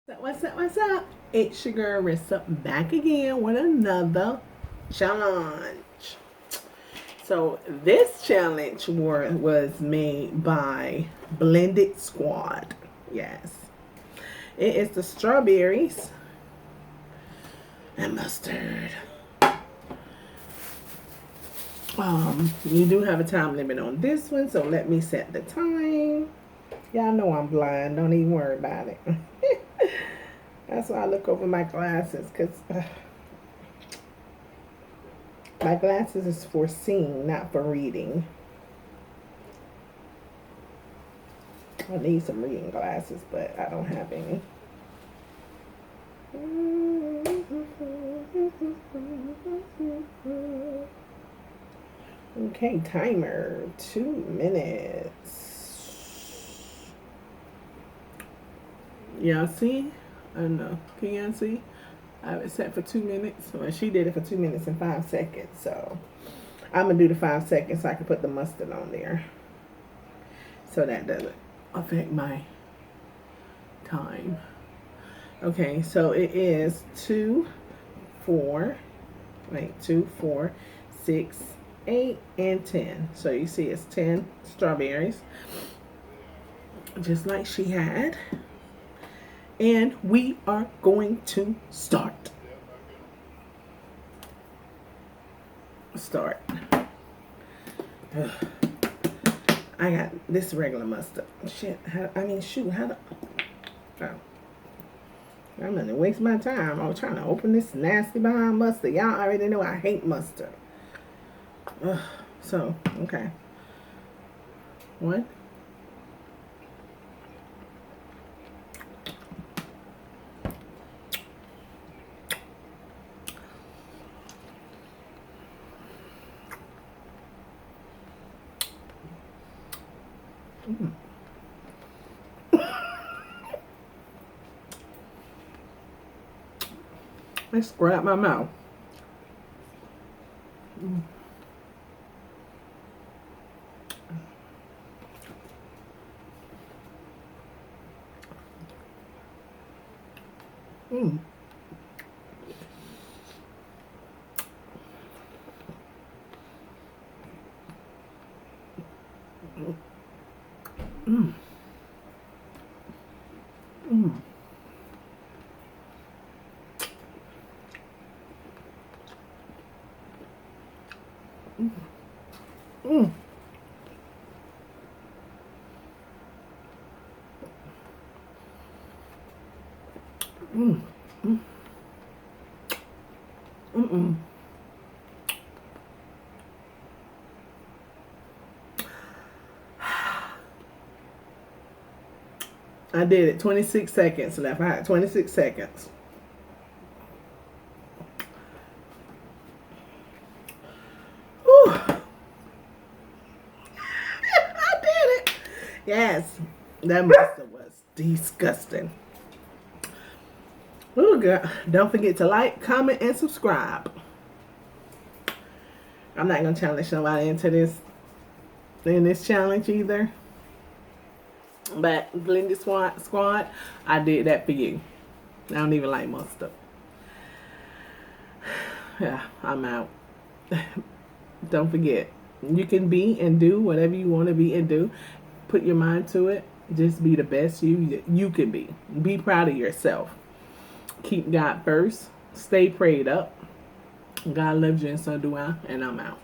What's up? It's your girl Rissa back again with another challenge. So this challenge was made by Blended Squad. Yes. It is the strawberries and mustard. You do have a time limit on this one, so let me set the time. Y'all know I'm blind. Don't even worry about it. That's why I look over my glasses, because my glasses is for seeing, not for reading. I need some reading glasses, but I don't have any. Okay, timer, 2 minutes. Y'all see? I don't know. Can y'all see? I have it set for 2 minutes. Well, she did it for 2 minutes and 5 seconds. So I'm going to do the 5 seconds so I can put the mustard on there. So that doesn't affect my time. Okay, so it is 2, 4, 6, 8, and 10. So you see it's 10 strawberries, just like she had. And we are going to start. Ugh. I got this regular mustard. Shit, shoot, how the... Oh. I'm gonna waste my time. I was trying to open this nasty behind mustard. Y'all already know I hate mustard. Ugh. So, okay. One. Mm. Let's grab my mouth. Mm. Mm. Mm. Mm. Mm. Mm. Mm. Mm. I did it. 26 seconds left. I had 26 seconds. Whew. I did it. Yes. That mustard was disgusting. Oh, God. Don't forget to like, comment, and subscribe. I'm not going to challenge nobody in this challenge either. But Blended Squad, I did that for you. I don't even like mustard. Yeah, I'm out. Don't forget, you can be and do whatever you want to be and do. Put your mind to it. Just be the best you can be. Be proud of yourself. Keep God first. Stay prayed up. God loves you and so do I. And I'm out.